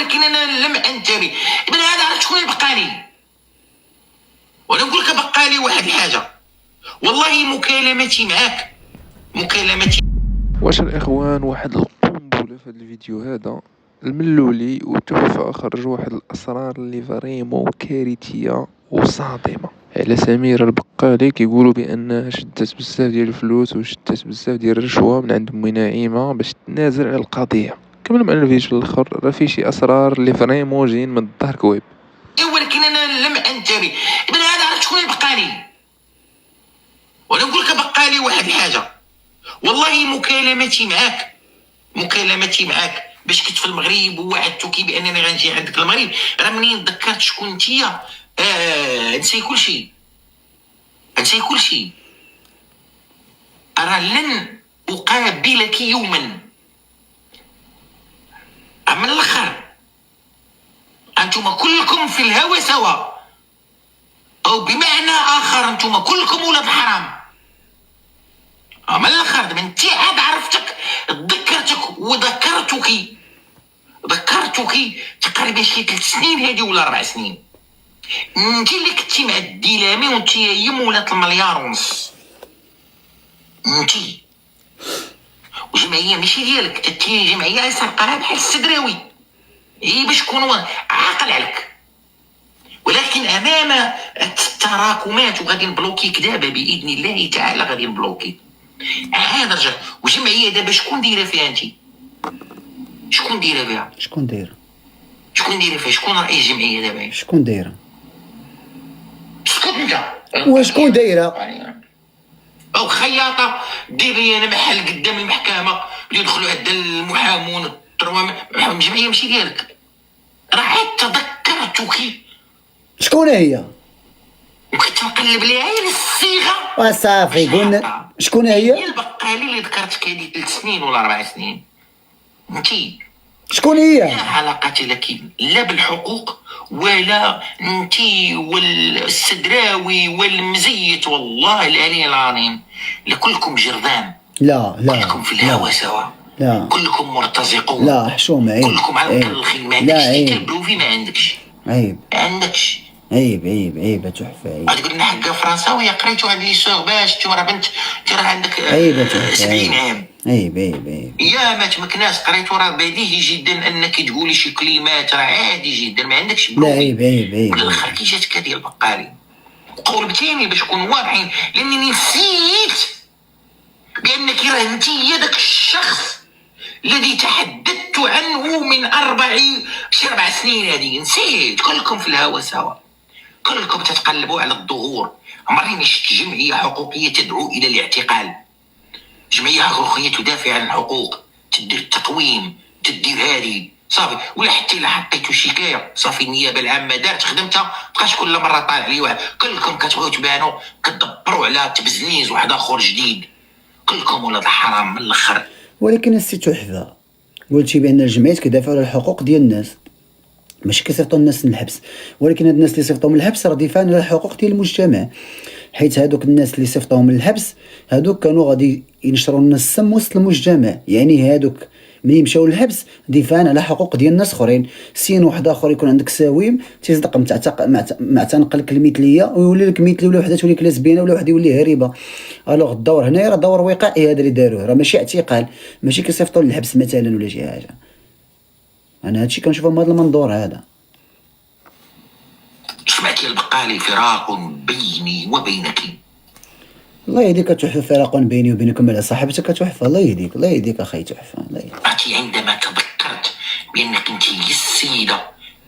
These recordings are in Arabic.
ولكن انا لم انتبه. ابن هذا عرفت شكون بقالي، وانا نقول لك بقالي واحد الحاجه، والله مكالمتي معاك مكالمتي. واش الاخوان واحد القنبله في هذا الفيديو هذا الملولي وتحفه، خرج واحد الاسرار اللي فريمون كارثيه وصادمه على سميرة البقالي. كيقولوا بانها شدت بزاف ديال الفلوس وشدت بزاف ديال الرشوه من عند امي نعيمه باش تنازل على القضيه. كملوا معنا الفيديو في الاخر، راه فيه شي اسرار اللي فريمون جايين من الدارك ويب. ولكن انا لم انتبه. ابن هذا عرفت شكون بقالي، وانا نقول لك بقالي واحد الحاجه، والله مكالمتي معاك باش كنت في المغرب ووعدتك بانني غنجي عندك المغرب، راه منين تذكرت شكون انتيا نسي كل شيء. أرى لن أقابلك يوما. من الآخر أنتم كلكم في الهوى سوا، أو بمعنى آخر أنتم كلكم ولاد حرام. من الآخر من عاد عرفتك، ذكرتك ذكرتك تقريبا شي 3 سنين هذه ولا 4 سنين. انتي اللي كنتي مع الديلامي وانتي هي مولات المليار ونص، انتي وجمعيه ماشي ديالك، انتي جمعيه سرقاها بحال السدراوي باش تكون عاقل عليك. ولكن امام التراكمات وغادي نبلوكيك دابا باذن الله تعالى، غادي نبلوكيك عاد رجع. وجمعيه دابا شكون دايره فيها انتي؟ شكون دايره فيها؟ شكون فيها؟ شكون رئيس الجمعيه دابا؟ شكون دايره؟ اسكت انت. وشكون دايره؟ او خياطه دير لي انا محل قدام المحكمه يدخلوا عند المحامون جمعيه ماشي ديالك. راه عاد تذكرتك. شكون هي؟ وكنت نقلب ليها هي الصيغه وصافي قلنا شكون هي البقالي اللي ذكرتك هذه 3 سنين ولا 4 سنين. انتي شكون هي؟ لا علاقة لك لا بالحقوق ولا انتي والسدراوي والمزيت، والله العلي العظيم لكلكم جرذان. لا كلكم في الهوى سوا. لا كلكم مرتزقون. لا حشومه عيب. كلكم على الخيل. ما عندكش تكلبروفي، ما عندكش عيب. عيب تحفه. عيب تقول لنا حقه فرنساويه قريتو عند لي سوغ باش انت راه بنت راه عندك 70 عام. عيب يا ما تمكناش قريتو، راه بديهي جدا انك تقولي شي كلمات، راه عادي جدا ما عندكش لا عيب بالاخر كي جاتك هذه البقالي قربتيني باش نكونوا واضحين، لانني نسيت بانك راه انت هي داك الشخص الذي تحدثت عنه من 4 سنين هذه. نسيت. كلكم في الهوى سوا، كلكم تتقلبوا على الظهور. عمرني شفت جمعيه حقوقيه تدعو الى الاعتقال، جمعيه حقوقيه تدافع عن الحقوق، تدير التقويم، تدير هذه صافي. ولا حتى الا حطيتو شكايه صافي النيابه العامه دارت خدمتها، بقاش كل مره طالع لي واحد. كلكم كتبغيو تبانوا كتدبروا على تبزنيز واحد اخر جديد. كلكم ولاد الحرام من الاخر. ولكن السي تحفه قلتي بان الجمعيات كيدافعوا على الحقوق ديال الناس، ماشي كيصيفطوا الناس من الحبس. ولكن هاد الناس اللي صيفطوا من الحبس راه دفاعا على الحقوق ديال المجتمع، حيت هادوك الناس اللي صيفطوهم من الحبس هادوك كانوا غادي ينشروا لنا السم وسط المجتمع. يعني هادوك ملي مشاو للحبس دفاعا على حقوق ديال الناس اخرين. سين واحد اخر يكون عندك ساويم تيصدق معتنقل المثليه ويولي لك مثلي، ولا وحده تولي لسبيانه، ولا وحده يولي هريبه. الوغ الدور هنايا راه دور وقائي هذا اللي داروه، راه ماشي اعتقال، ماشي كيصيفطوا للحبس مثلا ولا شي حاجه. انا هادشي كنشوفه من هذا المنظور هذا. سمعتي البقالي فراق بيني وبينك. الله يهديك تحفه. فراق بيني وبينكم على صاحبتك تحفه. الله يهديك اخي تحفه. الله يهديك. عندما تذكرت بانك انت هي السيده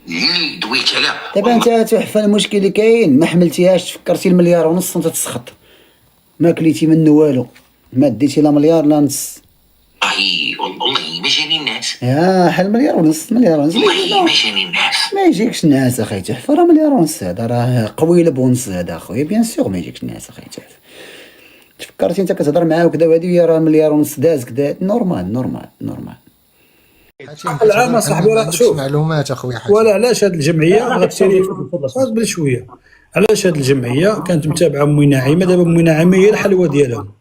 اللي دويت عليها. دابا انت تحفه المشكل اللي كاين ما حملتيهاش، تفكرتي المليار ونص وانت تسخط، ما كليتي منه والو، ما ديتي لا مليار لا نص. والله ما جاني الناس. حل مليار ونص. والله ما جاني الناس. ما يجيكش الناس اخي تحفه، راه مليار ونص هذا راه قويله بونص هذا اخويا. بيان سور ما يجيكش الناس اخي تحفه. تفكرتي انت كتهضر معاه وكذا وهذه وهي راه مليار ونص داز كذا. نورمال. العام صاحبي راه شوف معلومات اخويا حاج. ولا علاش هاد الجمعيه غتسيري اصبر شويه. علاش هاد الجمعيه كانت متابعه امي نعيمه، دابا امي نعيمه هي الحلوه ديالهم.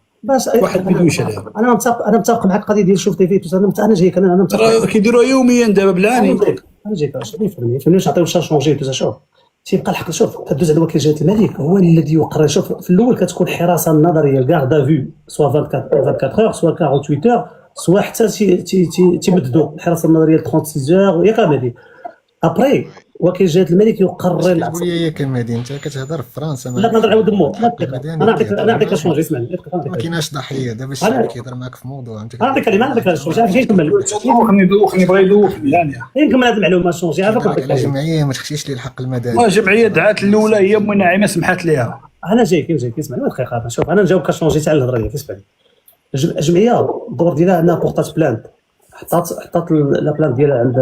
واحد بدوش عليها. انا متفق معك القضيه ديال شوف تي في. انا جايك انا متفق. راه كيديروها يوميا دابا بالعاني. انا جايك 20% فمنين نعطيو شونجي دوز. شوف تيبقى الحق. شوف كدوز على وكيل جلاله الملك هو الذي يقرر. شوف في الاول كتكون حراسه النظريه كاردا فيو سوا 24 اور سوا 48 اور سوا حتى تيمددوا الحراسه النظريه 36 اور يا كامل. ابري وكيل جلاله الملك يقرر. قول لي يا كمادي انت كتهضر في فرنسا لا نهضر على دمو. انا نعطيك شونجي. اسمعني ما كايناش ضحيه دابا الشعب كيهضر معاك في موضوع انت انا نعطيك كلمه. نعطيك شونجي عرفتي نكمل. دوخني بغا يدوخني يعني نكمل هذه المعلومه شونجي عرفت على جمعيه ما تخشيش لي الحق المدني. الجمعيه دعات الاولى هي منعمه سمحت ليها. انا جايك اسمعني دقيقه. شوف انا نجاوبك شونجي تاع الهضره ديالك. اسمعني الجمعيه الدور ديالها انها بورطات بلانت. حطات لا بلان ديالها عند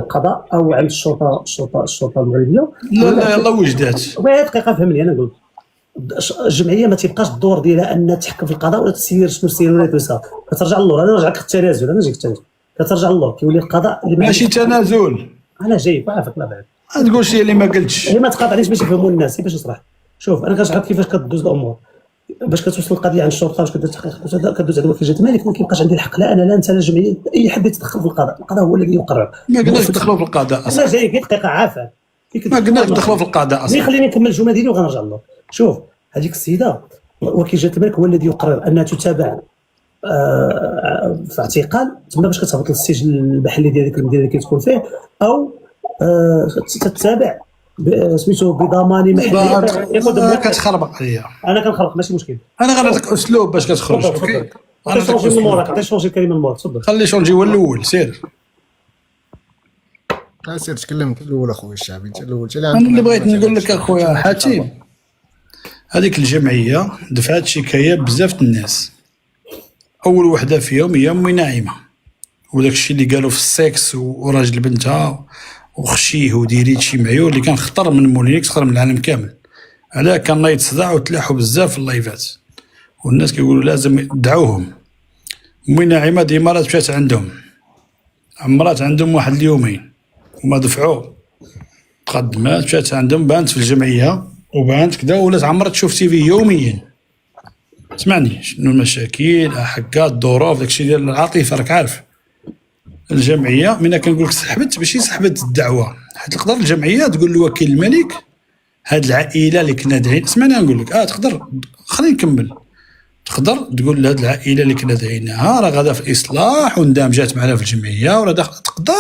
القضاء او عند الشرطه المغربيه. لا يلاه وجدات. واحد دقيقه فهمني. انا نقول الجمعيه ما تيبقاش الدور ديالها انها تحكم في القضاء ولا تسير شنو سير ولا توسع. كترجع للور. انا نرجعك التنازل. انا جايك التنازل كترجع للور كيولي القضاء اللي ماشي تنازل. انا جايك عافاك. لا بعد ما تقولش اللي ما قلتش. ما تقاطعنيش باش يفهموا الناس باش نشرح. شوف انا كنشرح كيفاش كدوز الامور باش كتوصل القضيه عند الشرطه باش كدوز التحقيق كدوز على وكيل جلاله الملك. ما كيبقاش عندي الحق لا انا لا انت لا الجمعيه اي حد يتدخل في القضاء. القضاء هو الذي يقرر. ما قلناش ندخلوا في القضاء اصلا. انا جايك دقيقه عافاك. ما قلناش ندخلوا في القضاء اصلا. خليني نكمل الجمله ديالي وغنرجع له. شوف هذيك السيده وكيل جلاله الملك هو الذي يقرر انها تتابع في اعتقال تما باش كتهبط للسجن المحلي ديال ديك المدينه اللي كتكون فيه او تتابع سميتو بضمان محلي. كتخربق عليا. انا كنخربق ماشي مشكل. انا غنعطيك اسلوب باش كتخرج. اوكي انا شونجي من موراك. عطي شونجي الكلمه من موراك. تفضل خلي شونجي هو الاول. سير سير تكلم انت الاول اخويا الشعبي. انت الاول. انا اللي بغيت نقول لك اخويا حاتم هذيك الجمعيه دفعت شكايه بزاف الناس. اول وحده فيهم هي امي نعيمه وداك الشيء اللي قالوا في السكس وراجل بنتها وخشيه وديري شي معيور اللي كان خطر من مولينيكس خطر من العالم كامل. علاه كان نايض صداع وتلاحوا بزاف في اللايفات والناس كيقولوا لازم دعوهم. امي نعيمه ديما راه مشات عندهم عمرات عندهم واحد اليومين وما دفعوا تقدمات مشات عندهم بانت في الجمعيه وبانت كذا ولات عمرها تشوف تيفي يوميا. سمعني شنو المشاكل حكات الظروف داكشي ديال العاطفه راك عارف. الجمعيه ملي كنقول لك سحبت ماشي سحبت الدعوه حيت تقدر الجمعيه تقول لوكيل الملك هاد العائله اللي كنا داعين. اسمعني نقول لك تقدر خليني نكمل. تقدر تقول لهاد العائله اللي كنا داعينها راه غادا في اصلاح واندمجات معنا في الجمعيه وراه داخل. تقدر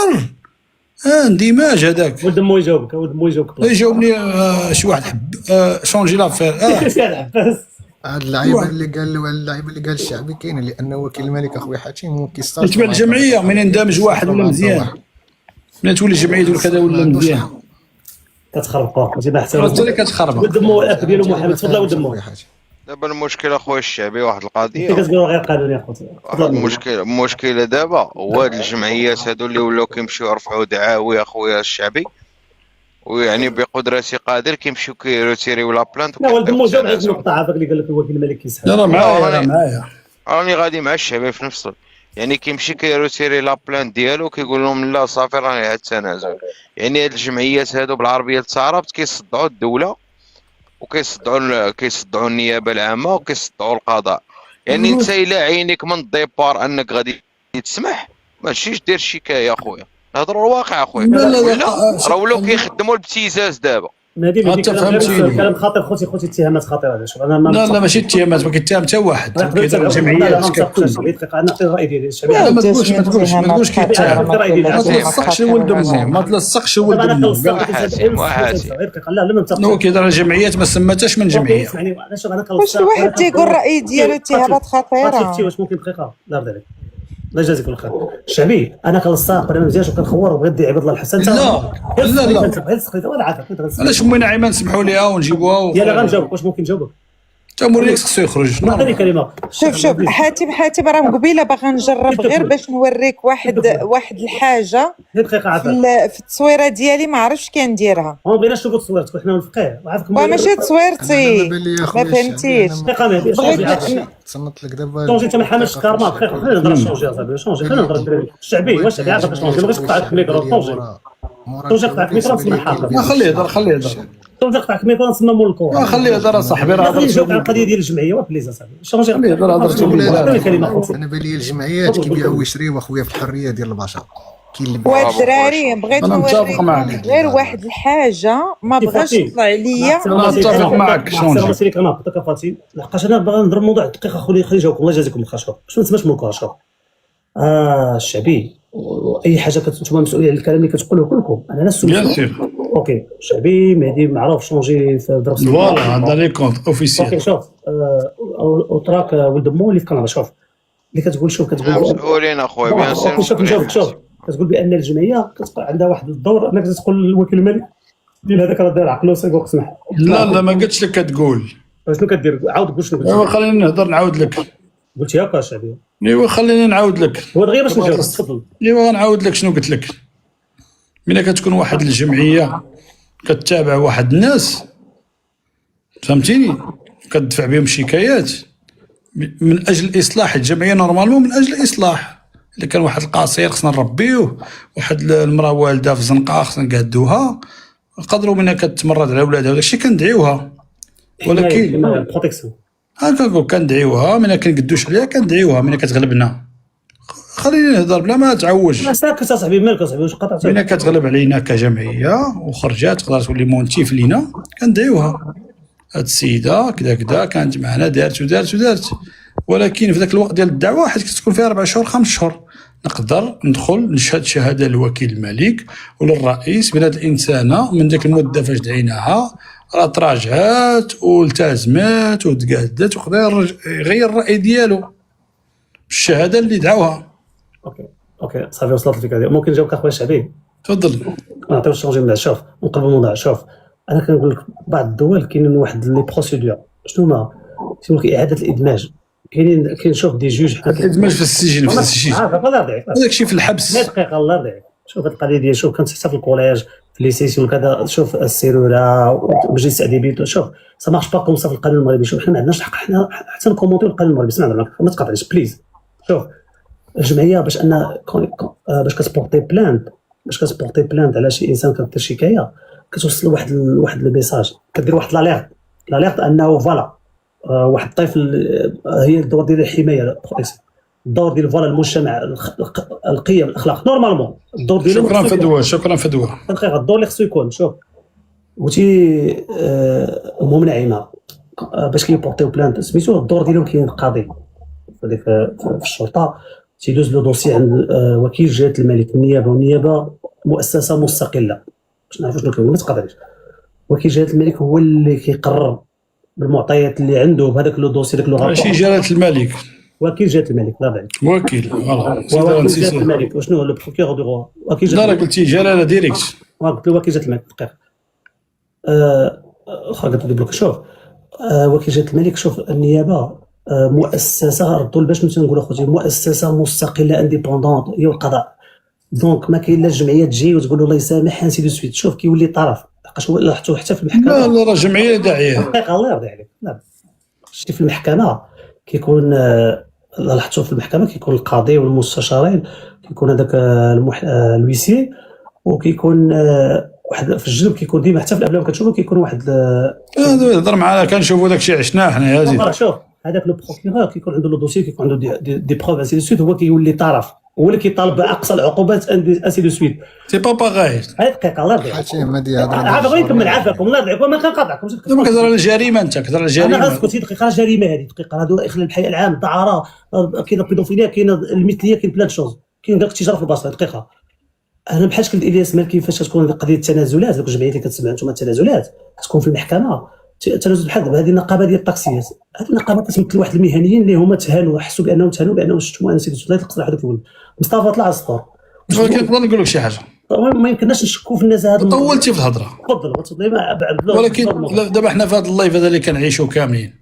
اندماج هذاك. ولد مو يجاوبك. يجاوبني شي واحد حب شونجي لافير. هاد اللعيبه اللي قال الشعبي كاين لانه وكيل الملك اخويا حاتم كيستاج تبع الجمعيه من يندمج واحد ولا مزيان. من تولي الجمعيه تقول كذا ولا مزيان كتخربقوا ماشي بحث. انت اللي كتخربق. ولد مو الاب ديالو محمد. تفضل ولد مو. دابا المشكل اخويا الشعبي واحد القضيه كتقولوا غير قانوني اخوتي. المشكله دابا هو هاد الجمعيات هادو اللي ولاو كيمشيو يرفعوا دعاوي اخويا الشعبي ويعني بقدرتي قادر كيمشيو كيروتيريو لا بلانت. لا ولد مو جاوب على النقطه هذاك اللي قال لك الوكيل الملك كيسحب. لا معايا راني غادي مع الشعبي في نفس يعني كيمشي كيروتيري لا بلان ديالو كيقول لهم لا صافي راني على التنازل. يعني هاد الجمعيات هادو بالعربيه التعربت كيصدعوا الدوله وكيصدعوا النيابه العامه وكيصدعوا القضاء. يعني انت الا عينيك من الديبار انك غادي تسمح ماشيش دير شكايه اخويا. نهضروا الواقع اخويا. راه ولاو كيخدموا الابتزاز دابا. كلام خاطر خوتي اتهامات خطيره. شوف انا لا ماشي اتهامات ما كيتهم حتى واحد. كيدير الجمعيات دقيقه نعطي الراي ديالي. ما تقولش كيتهم. ما تلصقش ولد امه. ما تلصقش ولد امه. لا هو كيدير الجمعيات ما سماتهاش من جمعيه. واش الواحد تيقول الراي ديالو اتهامات خطيره. شفتي واش ممكن دقيقه لا يرضي عليك الله يجازيك الخير. الشعبي انا كنلصق انا مزيان وكنخور وبغيت دي عبد الله الحسن. لا علاش امي نعيمه نسمحوا ليها ونجيبوها يلا غنجاوبك. واش ممكن نجاوبك؟ تا موريكس خصو يخرج. نعطيني كلمه. شوف حاتم راه قبيله باغا نجرب غير باش نوريك واحد الحاجه دقيقه في التصويره ديالي ما عرفتش كنديرها. ما بغيناش نشوفوا تصويرتك حنا الفقيه وعافاك. ماشي تصويرتي ما فهمتيش. دقيقه تصنت لك دابا شونجي انت ما حاملش كارما. دقيقه خلينا نهضر شونجي اصاحبي. شونجي خلينا نهضر الشعبي. واش الشعبي عارف شونجي ما بغيتش نقطعك الميكرو. شونجي قطعك الميكرو نسمع الحاضر. خليه يهضر شونجي قطعك الميكرو نسمع مول الكره. خليه يهضر اصاحبي. راه هضر نجاوب على القضيه ديال الجمعيه وبليز اصاحبي. شونجي خليه يهضر. انا بالي الجمعيات كيبيعوا ويشريوا اخويا في الحريه ديال البشر. كاين اللي والدراري بغيت أنا متفق معك. نوريكم غير واحد الحاجه ما بغاش يطلع عليا. أنا أتفق معك، شونجي. شنو سيريك انا عطيك فاتي لحقاش انا باغي نضرب الموضوع دقيقه خلي يجاوبكم الله يجازيكم بخير. شوف باش ما نسمعش منكم. شوف الشعبي اي حاجه نتوما مسؤولين على الكلام اللي كتقولوه كلكم. انا نفس بيان سور. اوكي الشعبي مهدي معروف شونجي في درس فوالا هذا لي كونت اوكي. اوفيسيال. شوف وتراك ولد مو اللي في كندا. شوف اللي كتقول حنا مسؤولين اخويا بيان سور. شوف نجاوبك. شوف كتقول بان الجمعيه عندها واحد الدور انك تقول للوكيل المالي ديال هذاك راه داير عقلو سيقول اسمح. لا ما قلتش لك كتقول. شنو كدير؟ عاود قول شنو ايوا خليني نهضر نعاود لك. قلت هكا الشعبي. ايوا خليني نعاود لك. هو دغيا باش نجاوب. تفضل. ايوا نعاود لك شنو قلت لك. ملي كتكون واحد الجمعيه كتتابع واحد الناس فهمتيني كتدفع بهم شكايات من اجل اصلاح الجمعيه نورمالمون من اجل الاصلاح. الا كان واحد القصير خصنا نربيوه، واحد المراه والده في الزنقه خصنا نقادوها، نقدروا منها كتمرض على ولادها وداكشي كندعيوها. ولكن بروتيكسيون هكا كندعيوها ملي كنقدوش عليها كندعيوها ملي كتغلبنا. خليني نهضر بلا ما تعوج. ساكت اصاحبي مالك اصاحبي واش قطعت؟ ملي كتغلب علينا كجمعيه وخرجات تقدر تولي مونتيف لينا كندعيوها. هاد السيده كذا كذا كانت معنا دارت ولكن في ذاك الوقت ديال الدعوه حيت كتكون فيها 4 شهور 5 شهور نقدر ندخل نشهد شهاده للوكيل الملك وللرئيس بان هاد الانسانه من ديك المده فاش دعيناها راه تراجعات والتزمات وتقادت وقدر يغير الراي ديالو بالشهاده اللي دعوها. اوكي صافي وصلت الفكره ديالك. ممكن نجاوبك اخويا الشعبي؟ تفضل. نعطيو الشونجي من بعد. شوف نقلب الموضوع. شوف انا كنقول لك بعض الدول كاينين واحد لي بروسيدور شنو هما تيقول لك اعاده الادماج. كاين شوف دي جوج الادماج في السجن هذاك الشيء في الحبس. دقيقه الله يرضيك. شوف هاد القضيه ديال شوف كانت حتى في الكوليج في ليسيسيون كذا. شوف السيروره والمجلس الادبي. شوف سا مارش با كوم سا في القانون المغربي. شوف حنا ما عندناش الحق حنا حتى نكومونتيو القانون المغربي. اسمع ما تقاطعنيش بليز. شوف الجمعيه باش باش كتبورتي بلانت على شي انسان كدير شكايه كتوصل واحد الميساج كدير واحد لاليرت انه فوالا واحد الطفل هي الدور ديال الحمايه الدور ديال فوالا المجتمع القيم الاخلاق نورمالمون الدور ديالو. شكرا فدوى دقيقه الدور اللي خصو يكون. شوف قلتي ام نعيمه باش كيبورتيو بلانت سميتو الدور ديالهم كاين القاضي في الشرطه تيدوز لو دوسي عند وكيل جهه الملك النيابه. والنيابه مؤسسه مستقله باش نعرفوا شنو كاين. ما تقاطعنيش. وكيل جهه الملك هو اللي كيقرر بالمعطيات اللي عنده بهذاك لو دوسي داك لو رابور. ماشي جلاله الملك. وكيل جهه الملك لا بعد وكيل فوالا وكيل جهه الملك. وشنو هو لو بروكيور دو روا وكيل جهه. لا قلتي جلاله ديريكت. قلت له وكيل جهه الملك. دقيقه قلت له شوف وكيل جهه الملك. شوف النيابه مؤسسه ردوا باش نقول اخوتي مؤسسه مستقله انديبوندونت هي القضاء. دونك ما كاين لا الجمعيه تجي وتقول له الله يسامح انسي دو سويت. شوف كيولي طرف لحقاش هو لاحظتو حتى في المحكمه. لا راه جمعيه داعيه. دقيقه الله يرضي عليك. لا شتي في المحكمه كيكون لاحظتو في المحكمه كيكون القاضي والمستشارين كيكون هذاك الويسي وكيكون واحد في الجنب كيكون ديما حتى في الافلام كتشوفوا كيكون واحد هضر معنا كنشوفوا داكشي عشناه حنا. يا شوف هذاك لو بروكيور كيكون عنده لو دوسي كيكون عنده دي بروف انسي دو سويت. هو كيولي طرف هو اللي كيطالب باقصى العقوبات انسي دو سويت. سي با باغاي. هاي دقيقه الله يرضي حاتم هادي هضره عافاك غير نكمل عافاكم الله يرضيكم ما كنقاطعكمش. دابا كتهضر على الجريمه انت كتهضر على الجريمه. انا اسكت دقيقه جريمه هذه دقيقه هادو اخلال الحي العام الدعاره كاين البيدوفيليا كاين المثليه كاين بلان شوز كاين داك التجاره في البلاصه. دقيقه انا بحال شكل الياس مالكي فاش كتكون قضيه التنازلات دوك الجمعيات اللي كتسمعوا انتم التنازلات كتكون في المحكمه. التنازل بحال دابا هذه النقابه ديال الطاكسيات هذه النقابه كتمثل واحد المهنيين اللي هما تهانوا حسوا بانهم شتموا انسي دو الله يتقصد هذاك الولد مصطفى طلع السطور. ولكن نقدر نقول لك شي حاجه ما يمكنناش نشكوا في الناس هذا. طولتي في الهضره. تفضل بعد. ولكن دابا حنا في هذا اللايف هذا اللي كنعيشوا كاملين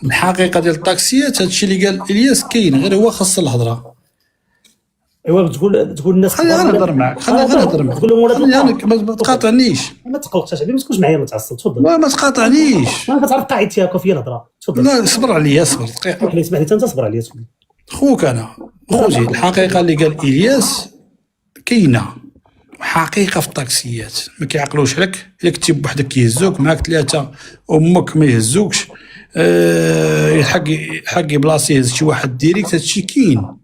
الحقيقه ديال الطاكسيات هادشي اللي قال الياس كاين غير هو خاص الهضره. ايوا تقول الناس خليني نهضر معك تقول لهم ولاد ما تقاطعنيش. ما تقلقش اصاحبي ما تكونش معايا متعصب. تفضل ما تقاطعنيش. ما كتعرف قاعدتي هكا في الهضره. تفضل لا صبر عليا صبر دقيقه. اسمح لي انت صبر عليا. تفضل خوك انا خوتي الحقيقه اللي قال الياس كاينه حقيقه في الطاكسيات ما كيعقلوش لك الا كنتي بوحدك كيهزوك معاك 3 امك ما يهزوكش حقي بلاصي يهز شي واحد ديريكت هادشي كاين.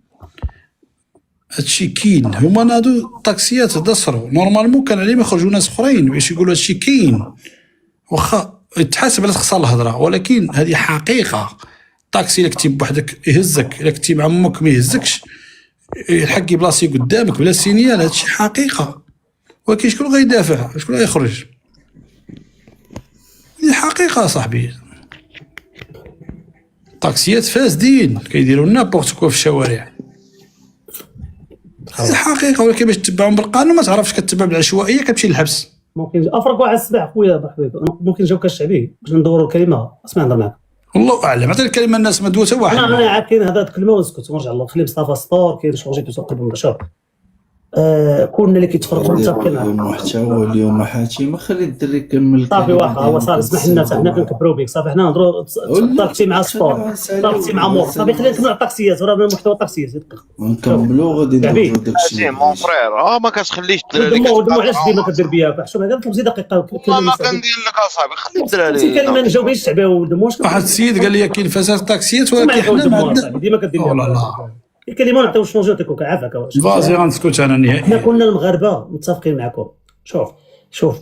هادشي كاين. هما ناضو الطاكسيات دسروا نورمالمون، كان عليهم يخرجوا ناس اخرين باش يقولوا هادشي كاين، واخا يتحاسب على تخسر الهضره، ولكن هذه حقيقه. الطاكسي الا كنتي بوحدك يهزك، الا كنتي مع امك ما يهزكش، يلحق بلاصي قدامك بلا سينيال، هادشي حقيقه. ولكن شكون غيدافع؟ شكون غيخرج؟ هذه حقيقه صاحبي. الطاكسيات فاسدين كيديروا نابورت كوا في الشوارع، هذه حقيقه. ولكن باش تتبعهم بالقانون ما تعرفش، كتبع بالعشوائيه كتمشي للحبس. ممكن افرق واحد السبع خويا بحبيبي، ممكن نجاوبك الشعبي باش ندوروا الكلمه. اسمع نهضر معاك. والله اعلم، عطيني الكلمه الناس ما دوى حتى واحد. انا عاد كاين هذا الكلمه ونسكت ونرجع الله. خلي مصطفى سطور كاين شونجي تسوق قبل شوف. كلنا اللي كيتفرجوا متفقين معاك. اليوم حتى هو اليوم حاتم خلي الدري يكمل. صافي واخا هو صافي، اسمح لنا حنا كنكبروا بك. صافي حنا نهضروا طاقتي مع سبور، طاقتي مع مور. صافي خلينا نكملوا على الطاكسيات، راه محتوى الطاكسيات ونكملوا غادي نديروا داكشي. مون فرير ما كتخليش الدراري دمو علاش ديما كدير بيا حشوم. هذا 5 دقيقه والله ما كندير لك اصاحبي، خلي الدراري. كلمه نجاوب الشعبي ودمو. واحد السيد قال لي كاين فساد الطاكسيات، ولكن حنا ما عندنا. ديما كدير لا لا الكلمه نعطيو شونجي نعطيكم كعافاك. فازي غنسكت انا نهائيا. حنا كنا المغاربه متفقين معكم. شوف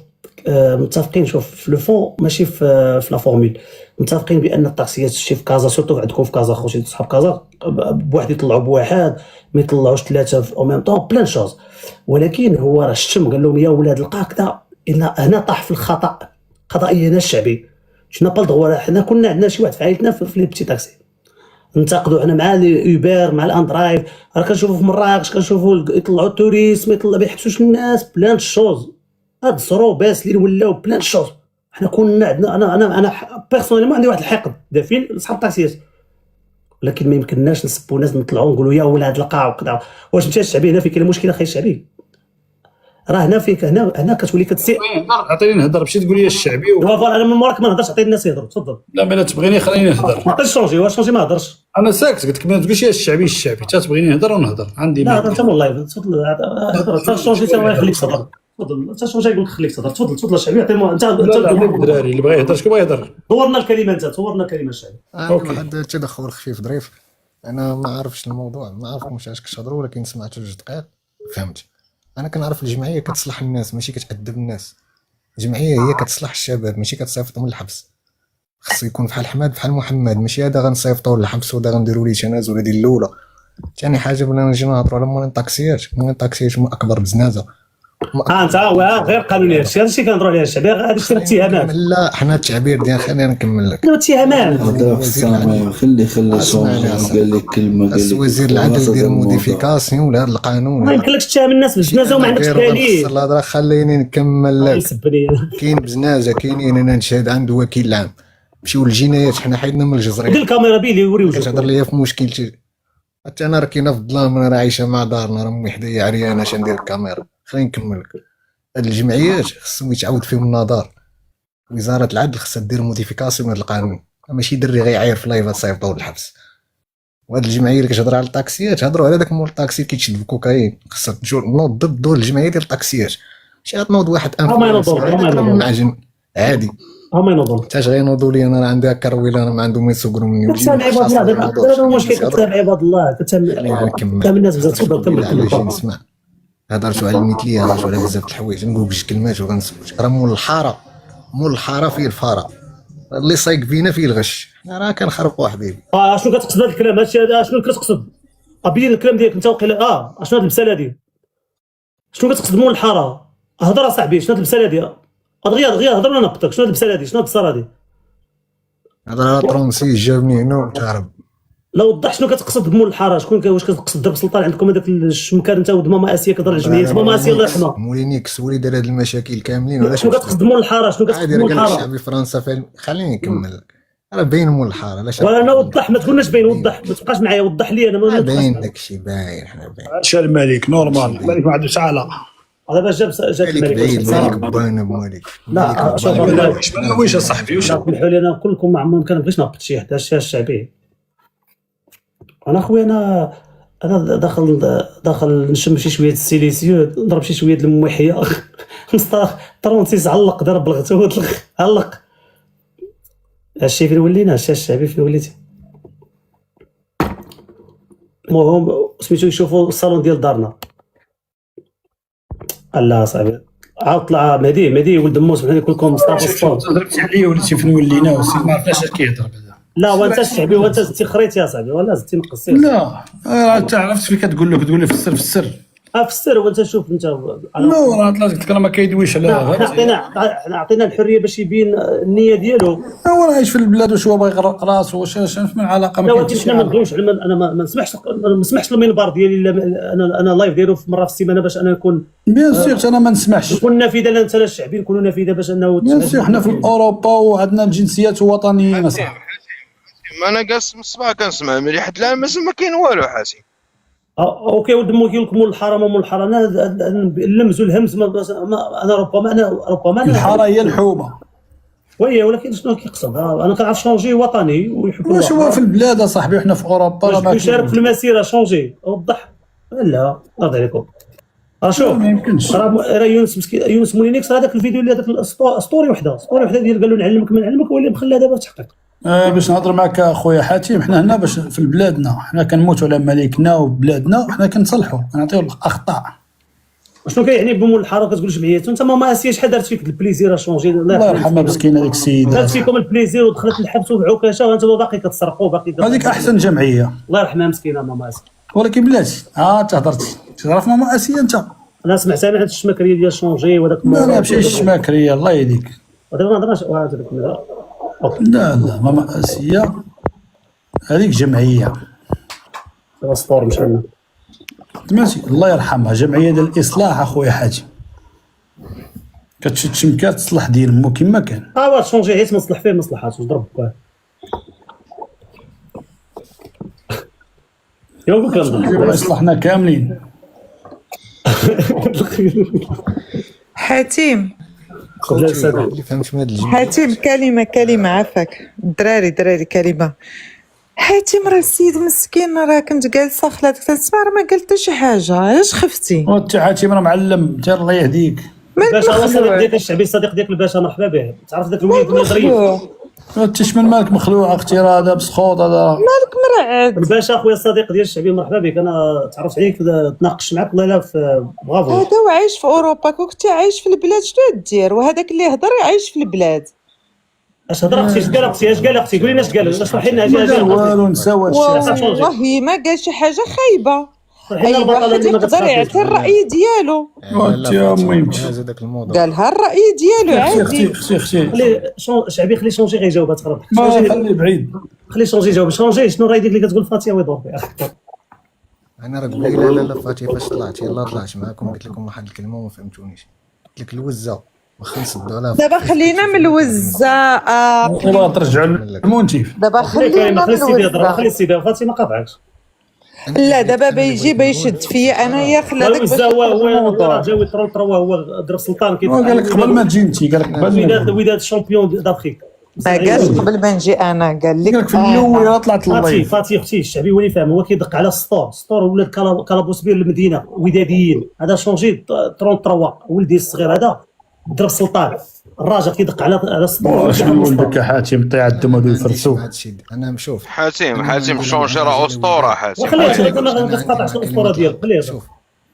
متفقين. شوف في لو فون ماشي في لا فورمول. متفقين بان الطاكسيات شي في كازا، سورتو عندكم في كازا خوتي صحاب كازا، بواحد يطلعوا بواحد، ما يطلعوش ثلاثه او ميم طون بلان شوز. ولكن هو راه الشتم قال لهم يا ولاد القاكده، الا هنا طاح في الخطا قضائينا الشعبي. شنا با الدغوا. حنا كنا عندنا شي واحد في عائلتنا في لي بتي طاكسي ننتقدوا احنا مع الاوبر مع الاندرايف. راه كنشوفوا في مراكش كنشوفوا يطلعوا التوريست، ما يحبسوش الناس بلان شوز. هاد الزروباس اللي ولاو بلان شوز. حنا كنا عندنا انا بيرسونيلمون عندي واحد الحقد دافين لصحاب الطاكسيات، ولكن ما يمكنناش نسبوا ناس نطلعوا نقولوا يا ولاد القاع وكذا. واش مشى الشعبي هنا فين كاين مشكله اخي الشعبي؟ راه هنا فيك هنا كتولي كتسي. عطيني نهضر، ماشي تقول لي الشعبي انا من موراك ما نهضرش، عطيني الناس يهضروا. تفضل. لا ما تبغيني خليني نهضر. ما عطيش شونجي. واش شونجي ما هضرش؟ انا ساكت، قلت لك ما تقولش الشعبي حتى تبغيني نهضر ونهضر. عندي لا هضر انت والله. تفضل هضر. حتى شونجي حتى الله يخليك تهضر. تفضل. حتى شونجي يقول لك خليك تهضر. تفضل الشعبي. عطينا انت الدراري اللي بغى يهضر. شكون بغى يهضر؟ دورنا الكلمه انت. صورنا الكلمه الشعبي. واحد التدخل خفيف ظريف. انا ما عرفتش الموضوع، ما عرفتش واش كتهضروا، ولكن سمعت جوج دقائق فهمت. انا كنعرف الجمعيه كتصلح الناس ماشي كتأدب الناس. الجمعيه هي كتصلح الشباب ماشي كتصيفطهم للحبس. خصو يكون بحال حماد بحال محمد، ماشي هذا غنصيفطوه للحبس وهذا غنديروا ليه تنازل. هذه الاولى. ثاني حاجه بلا نجي نهضروا على مولين الطاكسيات. مولين الطاكسيات هما اكبر بزنازه. انت غير قانونيه. هادشي اللي كنهضروا عليه الشعبي. هذه شي اتهامات. لا حنا التعبير ديال خلينا نكمل لك. اتهامات. خلي قال لك كلمه. قال لك وزير العدل يدير موديفيكاسيون لهذا القانون. ما يمكنلكش تتهم الناس بالجنازه وما عندكش دليل. الهضره خليني نكمل لك. كاين بزنازه كاينين. انا نشهد عند وكيل العام مشيو للجنايات. حنا حيدنا من الجزريه. دير الكاميرا بيلي وري وجهك. كتهضر ليا في مشكلتي. حتى انا راه كاينه في الظلام، انا راه عايشه مع دارنا، راه امي حدايا عريانه اش ندير الكاميرا. خليني نكمل لك. هاد الجمعيات خصهم يتعاود فيهم النظر. وزاره العدل خصها دير موديفيكاسيون هاد القانون، ماشي دري غيعاير في لايف تصيفطوه للحبس. وهاد الجمعيه اللي كتهضر على الطاكسيات هضروا على داك مول الطاكسي كيتشد بالكوكايين. خصها تنوض ضد الجمعيه ديال الطاكسيات، ماشي غتنوض واحد معجن عادي. هما ينوضوا. حتى غينوضوا لي انا راه عندي كرويله، انا ما عندهم ما يسوقوا مني. كتسال عباد الله. هذا هو المشكل. كتسال عباد الله. كتسال الناس بزاف. تفضل كمل. نسمع. هضرتوا على المثليه، هضرتوا على بزاف د الحوايج. نقول بجوج كلمات وغنسكت. راه مول الحاره فيه الفاره، اللي صايق فينا فيه الغش. انا راه كنخربقوا حبيبي. شنو كتقصد هذا الكلام؟ هادشي شنو كتقصد؟ ابين الكلام ديالك انت وقيله. شنو هاد المساله هادي؟ شنو كتقصد مول الحاره؟ هضر اصاحبي. شنو هاد المساله هادي؟ غير هضر ولا نقطك. شنو هاد المساله هادي؟ شنو هاد الصرا هادي؟ هضر على طرونسي جابني هنا وتهرب. لا وضح شنو كتقصد بمول الحاره. شكون واش كتقصد درب سلطان عندكم هذاك الشمكان انت ود ماما اسيا كضر الجمعيات. ماما اسيا الله يرحمها. مولينيكس ولي دار هاد المشاكل كاملين. ولا شنو كتقصد بمول الحاره؟ شنو كتقصد بمول الحاره؟ الشعبي فرنسا خليني نكمل لك. راه باين مول الحاره. علاش انا وضح. ما تقولناش باين. وضح. ما تبقاش معايا. وضح لي انا. ما باين داكشي باين. حنا باين. هادشي الملك نورمال. الملك ما عندوش علاقه. هذا باش جاب الملك باين بمالك. لا واش اصاحبي واش سمحوا لي. انا كلكم ما كنبغيش نهبط شي حدا. الشعبي انا خويا. انا داخل نشم شي شويه السيليسيو، نضرب شي شويه الموحيه. 36 علق ضرب بالغتوت. علق. هادشي فين ولينا. الشعبي فين وليتي؟ المهم سميتو يشوفوا الصالون ديال دارنا. لا صاحبي عاود طلع مهدي ولد موس بحال كلكم مصطفى الصوت. ضربتي عليا وليتي فين ولينا ما عرفناش اش كيهضر بعدا. لا وانت الشعبي وانت زدتي خريت يا صاحبي ولا زدتي نقصتي. لا انت عرفت فين كتقول له في السر في السر وانت شوف انت. لا راه طلعت قلت لك ما كيدويش على حنا عطينا الحريه باش يبين النيه ديالو. هو عايش في البلاد واش هو باغي يغرق راسو واش من العلاقه؟ لا ولكن حنا ما نبغيوش انا ما نسمحش المنبر ديالي انا لايف دايرو مره في السيمانه باش انا نكون بيان سيغ. انا ما نسمحش نكون نافذه لا انت لا الشعبي نكونوا نافذه باش انه بيان سيغ. حنا في اوروبا وعندنا الجنسيات وطنيين اصاحبي. ما انا جالس من الصباح كنسمع ملي حد الان ما كاين والو حاسين. اوكي ولد مو كيقول لك مول الحرام ومول الحرام. انا اللمز والهمز انا ربما الحاره هي الحومه وي. ولكن شنو كيقصد؟ انا كنعرف شونجي وطني ويحب واش هو في البلاد اصاحبي وحنا في اوروبا راه ما يشارك في المسيره شونجي وضح. لا رد عليكم. شوف ما يمكنش. راه يونس مسكين يونس مولينيكس هذاك الفيديو اللي هذاك ستوري وحده ديال قال له نعلمك ما نعلمك هو اللي مخلى دابا في التحقيق. باش نهضر معك اخويا حاتم. حنا هنا باش في بلادنا حنا كنموتوا على ملكنا وبلادنا حنا كنصلحوا كنعطيو الاخطاء. شنو كيعني بمول الحاره كتقول جمعيته؟ انت ما اسيا شحال دارت فيك البليزير شونجي. الله يرحمها مسكينه ديك السيده. دارت فيكم البليزير ودخلت الحبس وبعكاشه وانت باقي كتسرقوا باقي هذيك احسن جمعيه. الله يرحمها مسكينه ماما اسيا. ولكن بلاتي انت هضرتي تعرف ماما اسيا انت؟ انا سمعت انا هاد الشماكريه ديال شونجي وهذاك. لا ماشي الشماكريه الله يهديك. هذا ما هضرناش. لا ماما اسيا هذيك جمعيه اسطور مش عندنا. ماشي الله يرحمها جمعيه ديال الاصلاح اخويا حاتم. كتشد شمكات تصلح ديال مو كما كان. واه شونجي حيت مصلح فيه مصلحات واش ضربك يوم كنضرب اصلحنا كاملين. حاتم اللي فهمت من هاد الجمله. حاتم كلمة عافاك دراري كلمة. حاتم راه السيد مسكين راه كنت جالسه خلاتك تسمع راه ما قال حتى شي حاجه. علاش خفتي؟ وانت حاتم راه معلم انت الله يهديك. الباشا هو الصديق ديالك الشعبي الصديق ديالك الباشا مرحبا به. تعرف ذاك الوليد المغربي انت شمن مالك مخلوع اختي راه هذا بسخوط هذا مالك مرعد. الباشا اخويا الصديق ديال الشعبي مرحبا بك. انا تعرفت عليك تناقش معك والله لا في برافو. هذا وعايش في اوروبا كنت عايش في البلاد شنو دير وهذاك اللي هضر عايش في البلاد. اش هضر اختي؟ اش قال اختي؟ اش قال اختي؟ قولي لنا اش قال. اشرحي لنا اش والو نساو هادشي. والله ما قال شي حاجه خايبه. اي واحد يقدر يعطي الراي ديالو. وانت يا امي هذا داك الموضوع قالها الراي ديالو عادي. اختي خلي شعبي خلي شونجي غيجاوبها تقرب. خلي بعيد خلي شونجي يجاوب. شونجي شنو الراي ديالك اللي كتقول فاتيه ويدور فيها؟ انا راه قبيله لا فاتي فاش طلعت يلاه طلعت معاكم قلت لكم واحد الكلمه وما فهمتونيش. قلت لك الوزه واخا نسدوا عليها. دابا خلينا من الوزه. والله ترجعوا للمنتف. دابا خلينا من الوزه. خلي السيده فاتي ما قاطعكش. لا دابا بيجي بيشد فيا انايا خلى داك باش هو جاوي تروا هو ضرب سلطان قال لك قبل ما تجي انت قال لك قبل وداد الشامبيون دافريك. ما قالش قبل ما نجي انا قال لك في الاول طلعت الله. فاتي اختي الشعبي هو اللي فاهم. هو كيدق على السطور ولا كالابوسبير المدينه وداديين. هذا شونجي 33 ولدي الصغير هذا ضرب سلطان. الراجل كيدق على السطور. شنو نقول لك حاتم طيع الدم هذو يفرسوا. انا نشوف حاتم شونجي راه اسطوره. حاتم خليه ما تقطعش الاسطوره ديالك. خليه شوف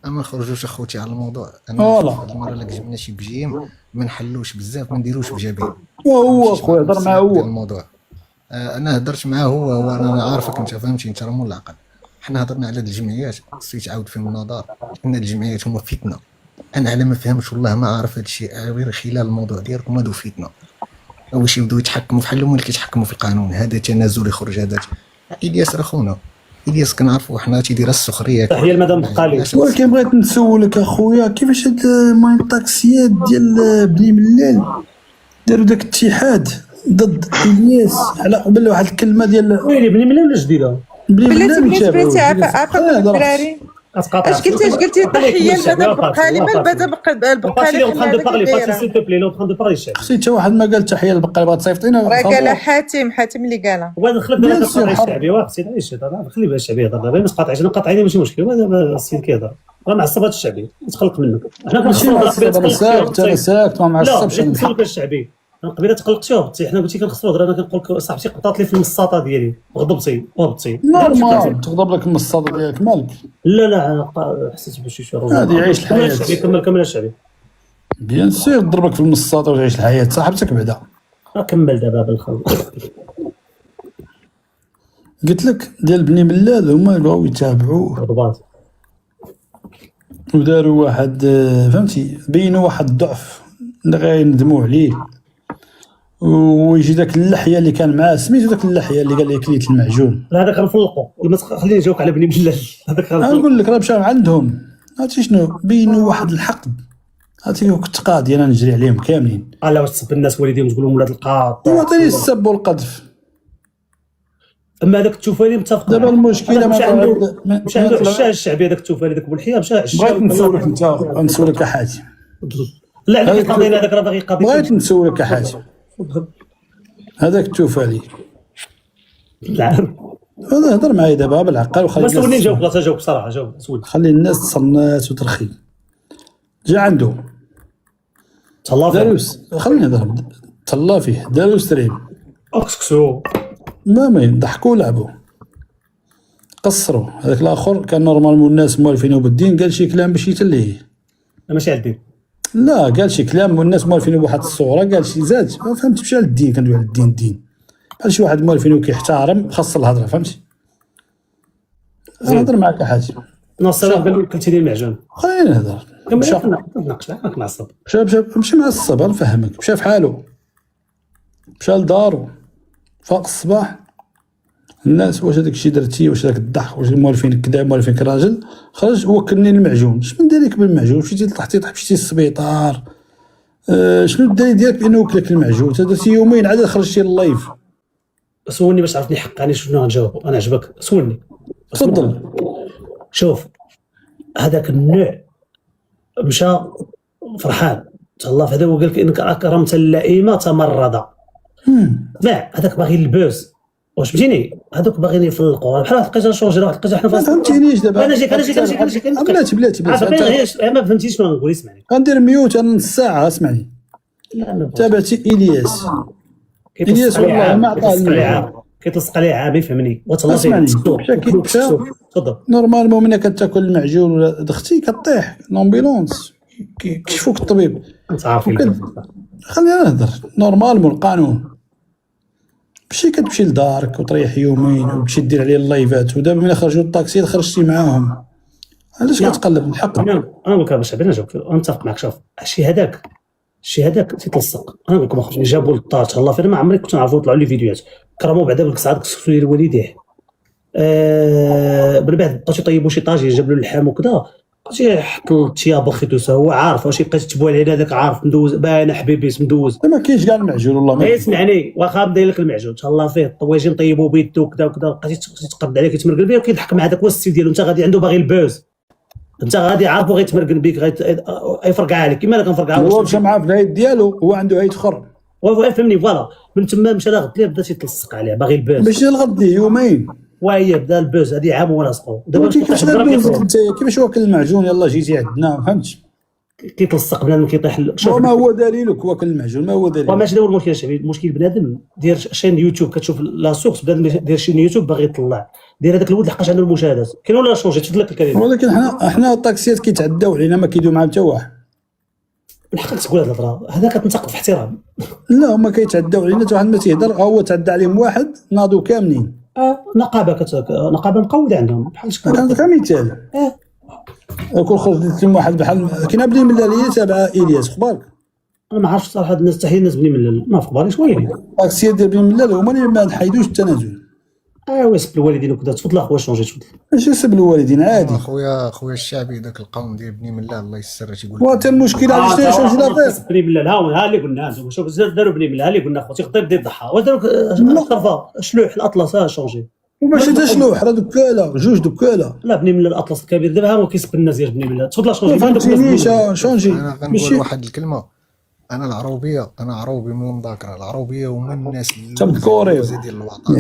اما نخرجوش اخوتي على الموضوع. والله هاد المره الا جبنا شي بجيم ما نحلوش بزاف ما نديروش بجبين. وهو خويا هضر معاه هو الموضوع. انا هضرت معاه هو وانا عارفك انت فهمتي انت راه مول العقل. حنا هضرنا على هاد الجمعيات خصو يتعاود فيهم النظر. ان الجمعيات هما فتنه. انا على ما فهمتش والله ما عارف هاد الشيء غير خلال الموضوع ديالكم هادو فتنه. واش يبداو يتحكموا في حالهم اللي كيتحكموا في القانون. هذا تنازل يخرج هذا الياس راه خونا الياس كنعرفوا حنا تيدير السخريه. تحيه المدام بقالي. ولكن بغيت نسولك اخويا كيفاش هاد المهم طاكسيات ديال بني ملال داروا داك الاتحاد ضد الياس على قبل واحد الكلمه ديال ويلي بني ملال ولا جديده؟ بني بلاتي عافاك الدراري. اش قلتي تحيه لمدام بقالي ما المدام بقالي خصي حتى واحد ما قال تحيه للبقالي بغات تصيفطينا. راه قالها حاتم اللي قالها. وهذا خلف بالك الشعبي واخا سيدي عيش خلي بها الشعبي يهضر دابا ما تقاطعش. انا قاطعيني ماشي مشكل. دابا السيد كيهضر راه معصب هذا الشعبي تخلق منك. حنا كنشوفوا انا ساكت ما معصبش. لا نسولك الشعبي قبيله تقلقتي وهبطتي، حنا قلتي كنخسروا هضره، انا كنقول لك صاحبتي قطعت لي في المصاطه ديالي وغضبتي وهبطتي. نورمال تغضب لك المصاده ديالك مالك. لا حسيت بشي شويه. هادي عيش الحياه. كمل الشعبي. بيان سير ضربك في المصاده وتعيش الحياه صاحبتك بعدا. كمل دابا بالخل. قلت لك ديال بني ملال هما بغاو يتابعوه غضبات وداروا واحد فهمتي بينوا واحد الضعف اللي غيندموا عليه، ويجي داك اللحيه اللي كان معاه سميتو داك اللحيه اللي قال لي كليت المعجون. لا هذاك غنفلقو، خليني نجاوبك على بني ملال. هذاك نقول لك راه مشاو عندهم عرفتي شنو بينوا واحد الحقد، عرفتي كنت قاضي انا نجري عليهم كاملين. لا واش تسب الناس والديهم تقول لهم ولاد القاط، وعطيني السب والقذف. اما هذاك التوفالي متفق دابا المشكله مشى عنده الشاه الشعبي، هذاك التوفالي ذاك بولحيه مشى بغيت نسولك انت، نسولك حاتم. لا علاش قضينا هذاك راه باغي قضيه. بغيت نسولك حاتم هذاك التوفالي. لا هضر معايا دابا بالعقل وخلي سولني نجاوب، لا تجاوب بصراحه جاوب سولني. خلي الناس تصنت وترخي. جا عنده تهلا داروس، خليني نهضر تهلا فيه. داروا ستريم اكسكسو ما يضحكوا ولعبوا قصروا. هذاك الاخر كان نورمالمون الناس موالفين بالدين، قال شي كلام باش يتليه. ماشي على الدين، لا قال شي كلام والناس موالفين بواحد الصوره، قال شي زاد فهمت مشى على الدين. كندوي على الدين بحال شي واحد موالفين وكيحترم خاص الهضره فهمتي. نهضر معاك حاتم. ناصر قال لك قلتي لي المعجون، خليني نهضر. نتناقش معاك معصب. مشى مع الصبر نفهمك. مشى في حاله، مشى لدارو فاق الصباح. الناس واش هذاك الشيء درتي، واش داك الضحك، واش موالفين كدا موالفين راجل. خرج وكلني المعجون. شنو داريك بالمعجون؟ مشيتي لطحتي مشيتي للسبيطار. شنو الدليل ديالك بانه وكلك المعجون؟ درتي يومين عاد خرجتي لللايف. سولني باش تعرفني حقاني شنو غنجاوب. انا عجبك سولني. تفضل. شوف هذاك النوع مشى فرحان الله، فهذا هو قال لك انك اكرمت اللئيمه تمرض. لا هذاك باغي البوز، واش فهمتيني؟ هذوك باغيين يفلقوا بحال واحد لقيت شونجي واحد لقيت حنا. ما فهمتينيش دابا. انا جيك بلاتي ما فهمتيش شنو نقول. اسمعني غندير ميوت انا نص ساعه. اسمعني تابعتي الياس والله ما عطاه كيتلصق عليه عام يفهمني. اسمعني تفضل. نورمالمون ملي كتاكل المعجون ولا دختي كطيح لومبيلونس كيكشفوك الطبيب. انت عارفين خلينا نهضر نورمالمون القانون. كتمشي لدارك وتريح يومين وتمشي دير عليه اللايفات. ودابا ملي خرجوا الطاكسي خرجتي معاهم، علاش كتقلب الحق؟ انا نقول لك باش انا نجاوبك، انا متفق معك. شوف الشيء هذاك تيتلصق. انا نقول لكم اخويا جابوا للطاط الله فينا ما عمري كنت نعرفوا يطلعوا لي فيديوهات كرموا بعدا بديك الساعه كسكسوا لي والديه. من بعد بقاو يطيبوا شي طاجين جاب له اللحم وكذا، بقيتي يحكوا تيابا خيتوسا. هو عارف واش بقيت تتبوا عليه هذاك عارف مدوز باين حبيبي مدوز. ما كاينش كاع المعجون والله. ما يسمعني واخا داير لك المعجون تهلا فيه الطواجن طيبوا بيدو وكذا بقيتي تقد عليه كيتمرقل بيه وكيضحك مع داك السيد ديالو. انت غادي عنده باغي البوز، انت غادي عارفو غيتمرقل بيك غيفرقع عليك كيما انا كنفرقع. هو مشى معاه في العيد ديالو، هو عنده عيد اخر فهمني. فوالا من تما مشى لغد ليه بدا تيتلصق عليه باغي البوز. ماشي الغد ليه يومين وهي بدا البوز. هذه عام ولا سقو. دابا كيفاش واكل المعجون يلاه جيتي عندنا فهمتش كيتلصق بنادم كيطيح. وما هو دليلك واكل المعجون؟ ما هو دليل؟ وماشي هو المشكل الشعبي. المشكل بنادم دير شين يوتيوب كتشوف لا سورس بنادم دير شين يوتيوب باغي يطلع دير هذاك الولد لحقاش عنده المشاهدات. كاين ولا شونجي تفضل لك الكلمه. ولكن حنا الطاكسيات كيتعداو علينا ما كيدوي معاهم حتى واحد. بالحق تقول هذه الهضره هذا كتنتقد في احترام. لا هما كيتعداو علينا حتى واحد ما تيهضر. هو تعدى عليهم واحد ناضوا كاملين. نقابه مقوده عندهم بحال شكون. هذا كمثال. كل خرج لهم واحد بحال كاين بني ملاليه تابع الياس. اخبارك؟ انا ما عرفتش صراحه الناس حتى هي الناس بني ملال ما في اخباري شويه. الطاكسيات ديال بني ملال هما اللي ما نحيدوش التنازل. ويسب الوالدين وكذا. تفضل اخويا شونجي تفضل. ماشي سب الوالدين عادي. خويا الشعبي ذاك القوم ديال بني ملال الله يسر تيقول وانت المشكل علاش تيشونجي لافير بني ملال. ها اللي قلنا انتم شوف داروا بني ملال اللي قلنا خوتي خطيب ديال الضحى واش داروا طرفه شلوح الاطلس شونجي. وماشي تا شلوح راه دكاله جوج دكاله. لا بني ملال الاطلس الكبير دابا هو كيسب الناس ديال بني ملال. تفضل شونجي. فهمتينيش شونجي. انا غنقول واحد الكلمه. انا عروبي من المذاكره. العروبيه هما الناس اللوزه ديال الوطن.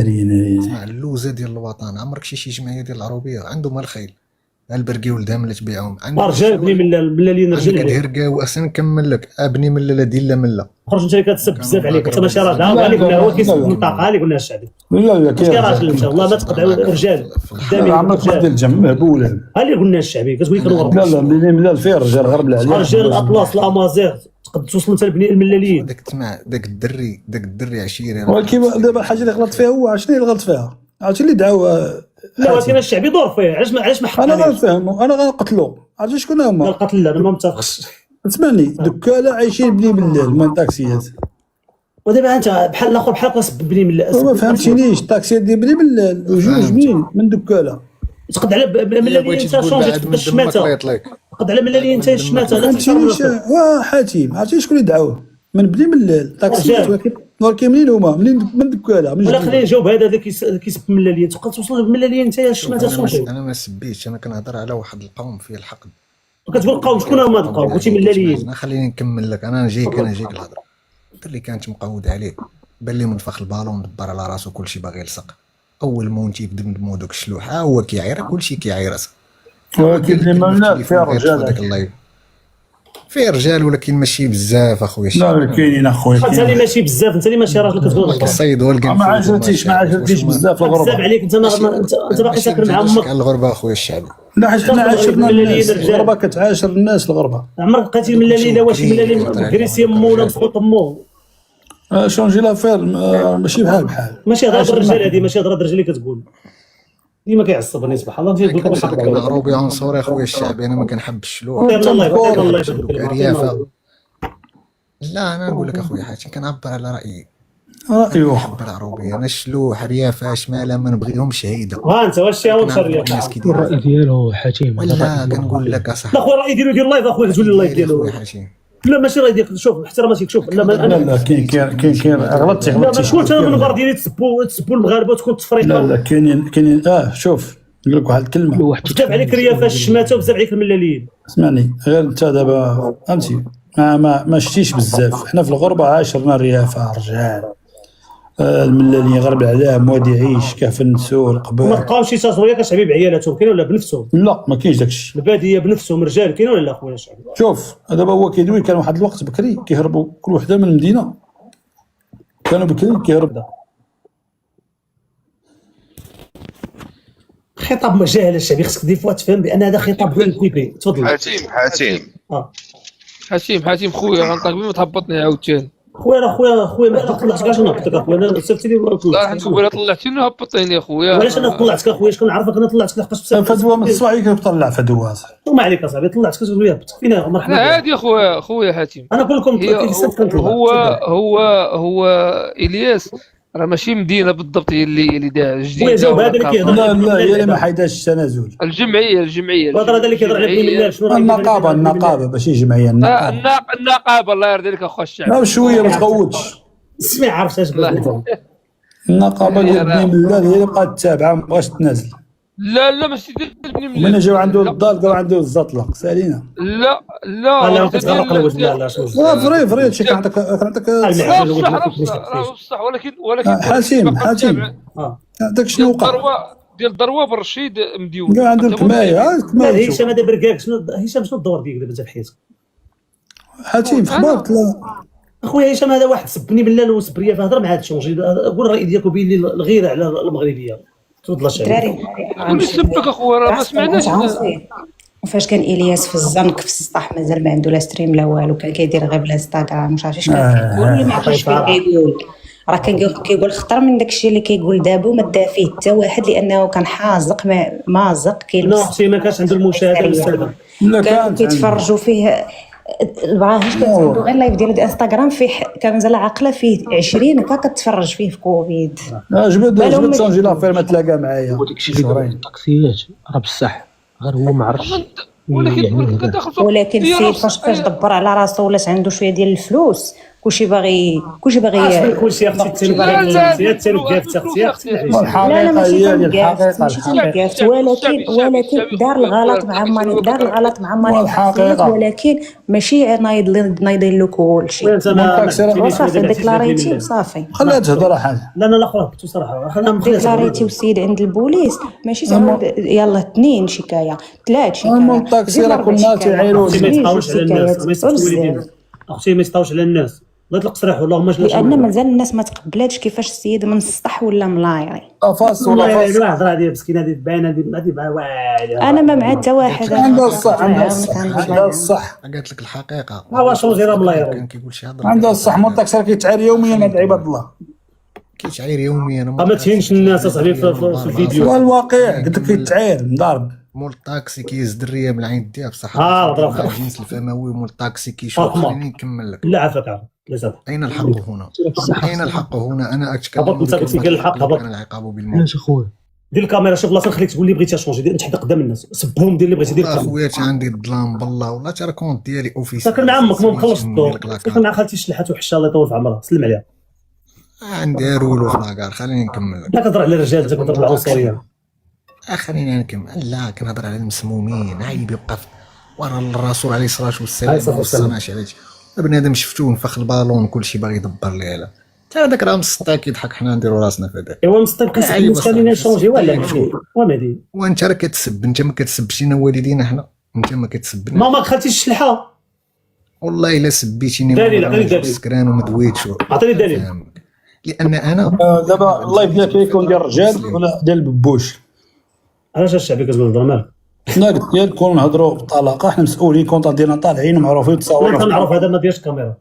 اسمع اللوزه ديال الوطن. عمرك شي جمعيه ديال العروبيه عندهم الخيل البرقي ولدها ملي تبيعهم رجال بني من اللي نرجل عندك الهرقه واصلا نكمل لك ابني من لا دير لا من لا خرج انت اللي كتسب بزاف عليك انت ماشي راجل اللي قلنا هو كيسب المنطقه اللي قلنا الشعبي لا كي راجل انت والله ما تقطعوا الرجال قدامي عمرك ما دير الجمع مهبوله. اللي قلنا الشعبي كتقول لك لا منين لا فيه رجال غرب العليا رجال الاطلاس الامازيغ تقدر توصل انت لبني الملاليين. داك تسمع داك الدري عشيري ولكن دابا الحاجه اللي غلط فيها هو شنو اللي غلط فيها؟ عرفتي اللي دعوا لا ولكن الشعبي دور فيه علاش ما حق انا غنفهمو انا غنقتلو. عرفتي شكون هما؟ القتل لا انا ما متفقش. اسمعني دكاله عايشين بني بالليل من الطاكسيات ودابا انت بحال الاخر بحال كتسب بني من ما فهمتينيش الطاكسيات ديال بني بالليل وجوج من دكاله تقد على ملاليين انت شونجي تقد الشماته تقد على ملاليين انت الشماته لا فهمتينيش حاتم عرفتي شكون اللي دعوه من بني بالليل الطاكسيات ولكن منين هما من دكاله ولا خلينا نجاوب هذا كيسب ملاليين تبقى توصل ملاليين انت الشماته شونجي. انا ما سبيتش انا كنهضر على واحد القوم فيه الحقد كتقول قوم شكون هما القوم قلتي ملاليين. خليني نكمل لك انا جايك الهضره اللي كانت مقود عليه بان لي منفخ البالون دبر على راسو كلشي باغي يلصق اول مونتي يدمدمو دوك الشلوحه هو كيعير كلشي كيعير راسه ولكن اللي ما فيها رجال فيه رجال ولكن ماشي بزاف اخويا. لا كاينين اخويا انت اللي ماشي بزاف انت اللي ماشي راجل كتقول الصيد هو ما عجبتيش بزاف الغربه بزاف عليك انت باقي ساكن مع امك الغربه اخويا الشعبي. لا حيت حنا عاشرنا الناس الغربه كتعاشر الناس الغربه. عمرك لقيتي ملالي لا واش ملالي كريسي مو ولا مسقوط مو شونجي لافير ماشي بحال ماشي هضره الرجال هذه ماشي هضره الرجال اللي كتقول ديما كيعصبني سبحان الله فيه يقول لك حق عليه. مغروبي عنصري اخويا الشعبي انا ما كنحبش الشلوح الله الريافه. لا انا نقول لك اخويا حاتم كنعبر على رايي رايوه بالعروبيه انا الشلوح ريافه شماله ما نبغيهمش هيدا. انت واش هو الريافه الراي ديالو حاتم لا كنقول لك اصاحبي لا خويا الراي ديالو ديال اللايف اخويا تقول لي اللايف ديالو لا ماشي راي ديالك شوف احتراماتك شوف لا كاين غلطتي لا ما شكون انا من البار ديالي تسبوا المغاربه وتكون تفريقه. لا كاينين شوف نقول لك واحد الكلمه بزاف عليك الريافه الشماته وبزاف عليك الملاليين. اسمعني غير انت دابا فهمتي ما شتيش بزاف. حنا في الغربه عاشرنا الريافه رجال الملاليين غرب العلام وادي عيش كهف النسور القبائل ما تلقاوش شي تصوير كشعبي بعيالاتهم كاين ولا بنفسهم؟ لا ما كاينش داكشي الباديه بنفسهم رجال كاين ولا لا خويا الشعبي؟ شوف دابا هو كيدوي كان واحد الوقت بكري كيهربوا كل وحده من المدينه كانوا بكري كيهربوا خطاب مجاهل الشعبي خصك دي فوا تفهم بان هذا خطاب غير كويبي. تفضل حاتم خويا غنطلق بما تهبطني عاوتاني خويا ما طلعتكش نهبطك اخويا انا صيفطتي لي ولا لا نقول طلعتيني هبطيني اخويا. علاش انا طلعتك اخويا شكون عرفك انا طلعتك لحقاش فدوى من الصباح كيطلع فدوى وما عليك اصاحبي طلعتك كتقول لي هبط فينا مرحبا. لا عادي خويا حاتم انا نقول لكم كيف كنطلع هو الياس راه ماشي مدينه بالضبط هي اللي داها جديده. جاوب هذا اللي كيهضر لا هي اللي ما حيداش التنازل الجمعيه هذا اللي كيهضر على بني ملال شنو النقابه ماشي جمعيه النقابه الله يرضي لك اخويا الشعب. لا شويه ما تغوتش اسمع عرفت اش بغيت النقابه ديال بني ملال هي اللي بقات تابعه ما بغاش تنازل. لا ماشي ديال بني ملال من جاو عنده الدار لقاو عنده الزطلق سالينا. لا كتغرق الوجه لا فري هادشي كنعطيك بصح ولكن حاتم داك شنو وقع ديال ضروه بالرشيد مديون كاع عنده الكمايه هشام هذا بركاك هشام شنو الدور ديالك دابا في حياتك حاتم في خبارك لا اخويا هشام هذا واحد سبني بالله وسبريه فهضر مع هذا الشونجي قول الراي ديالك وبين لي الغيره على المغربيه. تفضل الشعب نسبك اخويا راه ما سمعناش وفاش كان الياس في الزنك في السطح مازال ما عنده لا ستريم لا والو كان كيدير غير بالانستغرام مش عارف اش كان كيقول ما عرفتش فين كيقول راه كان كيقول خطر من داكشي اللي كيقول دابا وما دا فيه حتى واحد لانه كان حازق مازق كيلبس نو ما كانش عنده المشاهده كانوا كيتفرجوا فيه بغاهاش كتعملوا غير لايف ديالو انستغرام فيه كان مازال عاقله فيه 20 هكا كتفرج فيه في كوفيد. جبد شونجي لافير ما تلاقى معايا وداكشي اللي دار الطاكسيات راه بصح غير هو ما عرفش ولكن السيد فاش دبر على راسو ولات عنده شويه ديال الفلوس كلشي باغي كلشي اختي تلقافت اختي لا ماشي تلقافت ولكن دار الغلط مع مانيفيستيات، ولكن ماشي نايضين له كلشي صافي ديكلاريتي وصافي. خليها تهضر حاجه. لا خلاص كنت صراحه ديكلاريتي وسيد عند البوليس ماشي زعما يلا 2 شكايه 3 شكايه. الطاكسي راه كنا تيعايروا ما يتقاوش على الناس، اختي ما يتقاوش على الناس، بغيت القصريح والله ما جلاش لان مازال الناس ما تقبلاتش كيفاش السيد من السطح ولا ملايري. فاس ولا فاس الهضره هذه مسكينه هذه باينه هذه واعره. انا ما مع حتى واحد عندها الصح قالت لك الحقيقه واش راه ملايري كان كيقول شي هضره عندها الصح. مون الطاكسي كيتعاير يوميا هاد عباد الله، كيتعاير يوميا. ما تهينش الناس اصاحبي في الفيديو. هو الواقع قلت لك كيتعاير مضارب. مول الطاكسي كيهز دريه من العين ديالها بصح الجنس الفموي. مول الطاكسي كيشوف. خليني نكمل لك. لا عافاك اين الحق هنا؟ اين الحق هنا؟ انا اتكلم انت قلت لي الحق كان العقاب بالموت. علاش اخويا دير الكاميرا شوف بلاصه خليك تقول لي بغيتي شونجي نتحدى قدام الناس سبهم دير اللي بغيتي دير. اخويا عندي الظلام بالله والله ترى كونت ديالي اوفيس. ساكن مع عمك ما مخلص الدور، ساكن مع خالتي شلحات وحشه الله يطول في عمرها سلم عليها. عندي رولو في لاكار. خليني نكمل لك. لا كتهضر على الرجال انت كتهضر على العنصريه. خليني نكمل. لا كنهضر على المسمومين. عيب يبقى ورا الرسول عليه الصلاه والسلام والصناش عليه بنادم شفتوه نفخ البالون كلشي باغي يدبر ليها. تا هذاك راه مسطا كيضحك حنا نديرو راسنا في هذاك. ايوا مسطا كنسالي خلينا نشونجي ولا ماشي ومهدي. وانت راه كتسب. انت ما كتسبش لينا والدينا حنا. انت ما كتسبناش. ماما خالتي الشلحه والله الا سبيتيني دليل سكران وما دويتش. عطيني دليل. لان انا دابا اللايف ديالك يكون ديال الرجال ولا ديال الببوش؟ علاش الشعبي كتقول هضره مالك؟ حنا قلت لك نكونوا نهضروا بالطلاقه. حنا مسؤولين كونطا ديالنا طالعين ومعروفين تصاوروا. انت معروف هذا ما ديالش الكاميرا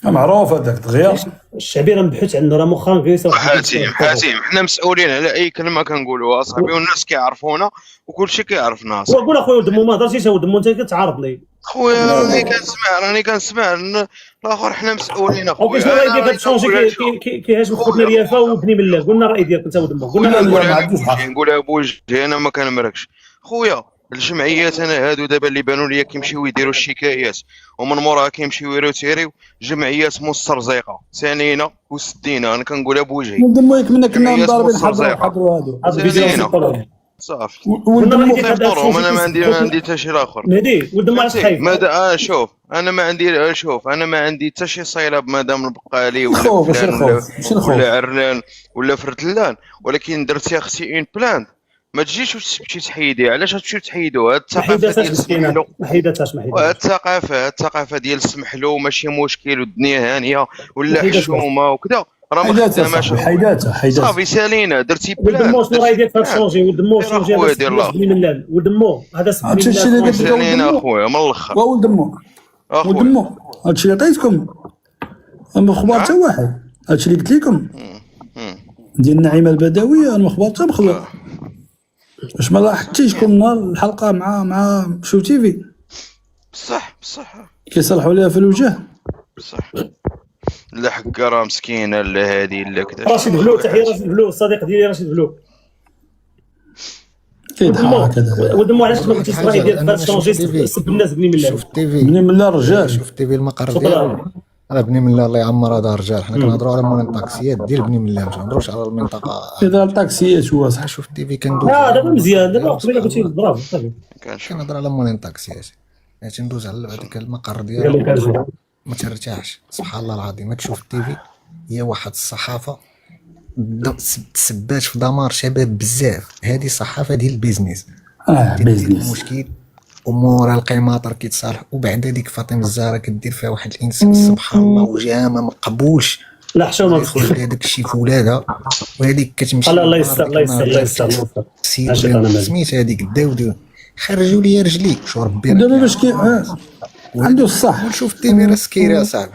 معروف هذاك دغيا. الشعبي راه مبحوث عنه راه مؤخرا كيسوي حاتم حنا مسؤولين على اي كلمه كنقولوها اصاحبي والناس كيعرفونا وكلشي كيعرفنا. وقول اخويا ولد مو ما هضرتيش ولد مو انت كتعارضني. خويا راني كنسمع الاخر. حنا مسؤولين اخويا. وكاش الراي ديالك تشونجي كيهاجم خوتنا ريافه وبني ملا. قلنا الراي ديالك انت ولد مو قلنا نقولها بوجهي انا ما كنمركش خويا. الجمعيات انا هادو دابا اللي بانوا ليا كيمشيو يديروا الشكايات ومن موراها كيمشيو يروتيريو جمعيات مسترزقه سانينا وسدينا. انا كنقولها بوجهي. ودمويك منا كنا مضاربين حضروا هادو صافي. ولدمو انا ما عندي حتى شي اخر. مهدي ولدمو علاش خايف؟ شوف انا ما عندي حتى شي صيله بمدام البقالي ولا عرلان ولا فرتلان. ولكن درتي اختي اون بلان ما تجيش وتمشي تحيدي. علاش غتمشيو تحيدوا؟ هاد الثقافه ديال السمحلو الثقافه ديال السمحلو ماشي مشكل والدنيا هانيه ولا حشومه وكذا راه ما خداماش. حيداتها صافي سالينا درتي بلان. ولدمو شنو راهي ديال هاد الشونجي؟ ولدمو شونجي ولدمو هذا سالينا اخويا من الاخر. ولدمو هادشي اللي عطيتكم ما خبار حتى واحد. هادشي اللي قلت لكم ديال النعيمه البدويه انا ما خبار حتى مخلوق. واش ما لاحظتيش كل نهار الحلقه مع شو تيفي بصح كيصلحوا ليها في الوجه بصح. لا حكا راه مسكينه لا هادي لا كذا. راشد بلو تحيه راشد بلو الصديق ديالي راشد بلو كيضحك هذا. ودمو علاش ما قلتيش الراي ديال فاش شونجي سب الناس بني ملا. شوف التيفي بني ملا الرجال. شوف التيفي المقر ديالو راه بني ملا الله يعمر هذا الرجال. حنا كنهضروا على مول الطاكسيات ديال بني ملا ما كنهضروش على المنطقه. اذا الطاكسيات هو صح. شوف التيفي كندوز. دابا مزيان دابا قبيله قلتي برافو صافي. كنهضر على مول الطاكسيات تندوز على هذاك المقر ديالو ما ترتاحش. سبحان الله العظيم ما تشوف التيفي هي واحد الصحافه تسبات في دمار شباب بزاف. هذه صحافه ديال البيزنس. بيزنس المشكل امور القيماطر كيتصالح وبعد هذيك فاطمه الزهراء كدير فيها واحد الانسان سبحان الله وجهها ما مقبولش. لا حشومه تدخل هذاك الشيء في ولادها وهذيك كتمشي. الله يستر الله يستر الله يستر سميت هذيك الداودي خرجوا لي رجلي شو ربي دابا باش عنده الصح. نشوف التيفي راه سكيري اصاحبي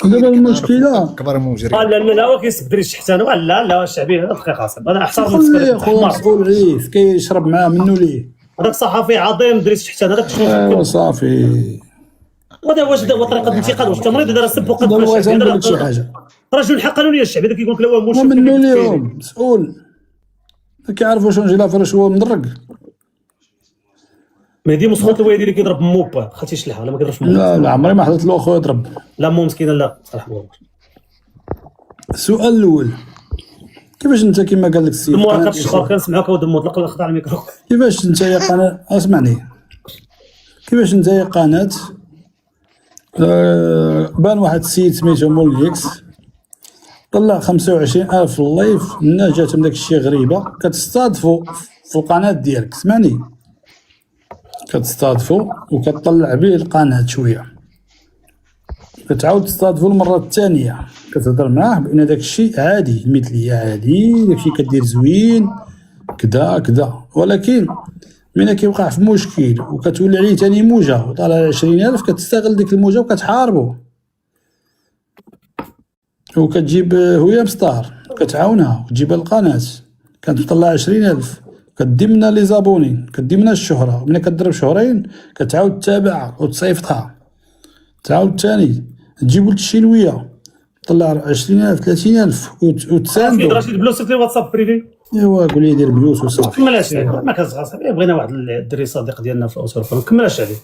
دابا المشكله كبر مجرم. لا هو كيسب دري شحتان لا الشعبي هذا دقيقه اصاحبي انا احترم خليه خويا مسؤول عليه كيشرب معاه منو ليه. هذاك صحفي عظيم دري شحتان هذاك شنو صافي. وهذا واش طريقه الانتقاد واش تمريض دار سب وقد شي حاجه رجل الحق قانونيه الشعبي هذا كيقول لك لا هو مش منو اليوم مسؤول كيعرفوا شنو جي لافرش هو مدرك. مهدي مسخوط الوالد اللي كيضرب مو با خاطي شليحه ولا ما كيضربش مو. لا عمري ما حضرت له اخويا ضرب. لا مو مسكينه لا صراحه. السؤال الاول، كيفاش انت كما قال لك السيد دمو راه كتشخر كنسمعوك ودمو طلق ولا خضع على الميكرو. كيفاش انت يا قناه اسمعني، كيفاش انت يا قناه بان واحد السيد سميتو موليكس طلع 25,000 في اللايف، الناس جاتهم داك الشيء غريبه، كتستضفوا في القناه ديالك، سمعني، كتستضفوا وكتطلع به القناه شويه، كتعاود تستضفوا المره الثانيه، كتهضر معاه بان داك الشيء عادي، المثليه عادي، داك الشيء كدير زوين كذا كذا، ولكن ملي كيوقع في مشكل وكتولي عليه ثاني موجه وطالع 20,000 كتستغل ديك الموجه وكتحاربو، وكتجيب هوية ستار كتعاونها وتجيبها للقناة، كتطلع 20,000 كدي منها لي زابوني، كدي منها الشهرة، وملي كضرب شهرين كتعاود تتابعها وتصيفطها، تعاود تاني تجيبو للتشيلوية طلع 20,000 30,000 وتساندو. رشيد بلوس في واتساب بريفي. ايوا قول لي دير بلوس وصافي. كمل اش ما كتزغى صاحبي، بغينا واحد الدري صديق ديالنا في الاسره. كمل الشعبي.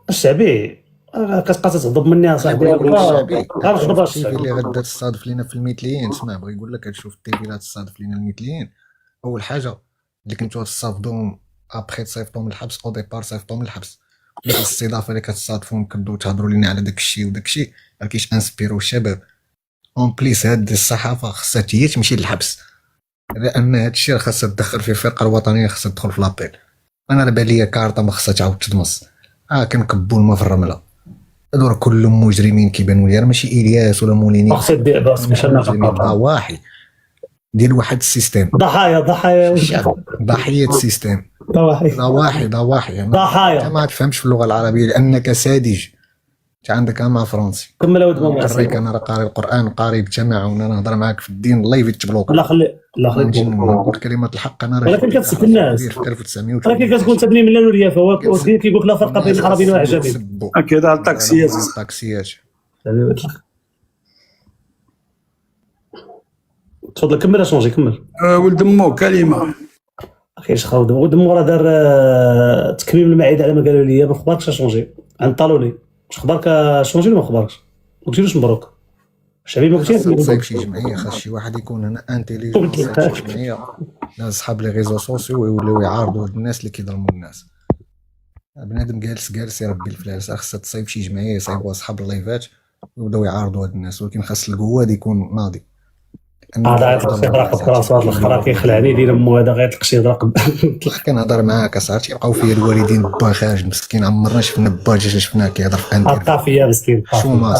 الشعبي كتبقى تغضب مني اصاحبي. غنغضب الشعبي اللي غدا تصادف لينا في المثليين. اسمع بغي يقول لك تشوف التيفي اللي تصادف لينا المثليين، اول حاجه اللي كنتو تصافدوهم ابخي تصيفطوا من الحبس، او ديبار صيفطوا من الحبس، ديك الاستضافه اللي كتصادفوهم كدو تهضروا لينا على داك الشيء وداك الشيء راه كيش انسبيرو الشباب. اون بليس هاد الصحافه خاصها هي تمشي للحبس، لان هاد الشيء خاصها تدخل في الفرقه الوطنيه، خاصها تدخل في لابيل. انا على بالي كارطه ما خاصها تعاود تدمص، كنكبوا الماء في الرمله. هادو راه كلهم مجرمين كيبانوا لي، راه ماشي الياس ولا موليني، مقصد باس مش انا ضواحي ديال واحد السيستيم، ضحايا ضحيه السيستيم، ضواحي ضحايا. ما تفهمش في اللغه العربيه لانك ساذج، انت عندك مع فرنسي. كمل اود ماما. انا راه قاري القران، قاري بالجماعه، وانا نهضر معاك في الدين الله يتبلوك. لا خلي نقول كلمه الحق. انا راه ولكن كتسب الناس، في 1900 ولكن كتكون تبني من الريافه وكيقول لك لا فرق بين العربيين والعجميين. اكيد على الطاكسيات. تفضل كمل اشونجي كمل. ولد مو كلمه اخي شخاو ولد مو راه دار تكميم المعده على ما قالوا لي. ما خبركش اشونجي عن طالوني؟ واش خبرك اشونجي ولا ما خبركش؟ ما قلتيلوش مبروك الشعبي؟ ما قلتيش تصايب شي جمعيه، خاص شي واحد يكون هنا انتيليجون، تصايب شي جمعيه، ناس صحاب لي ريزو سوسيو ويوليو يعارضوا هاد الناس اللي كيظلموا الناس. بنادم جالس يربي الفلاس، خاصها تصايب شي جمعيه يصايبوا اصحاب اللايفات ويبداو يعارضوا هاد الناس، ولكن خاص القواد يكون ناضي. هذا غيطلق يضرق في راسو، هاد الاخر كيخلعني دير مو هذا غيطلق شي يضرق. كنهضر معاك اصاحبي تيبقاو فيا الوالدين با خارج مسكين، عمرنا شفنا با جا شفناه كيهضر في عطا فيا مسكين شو ما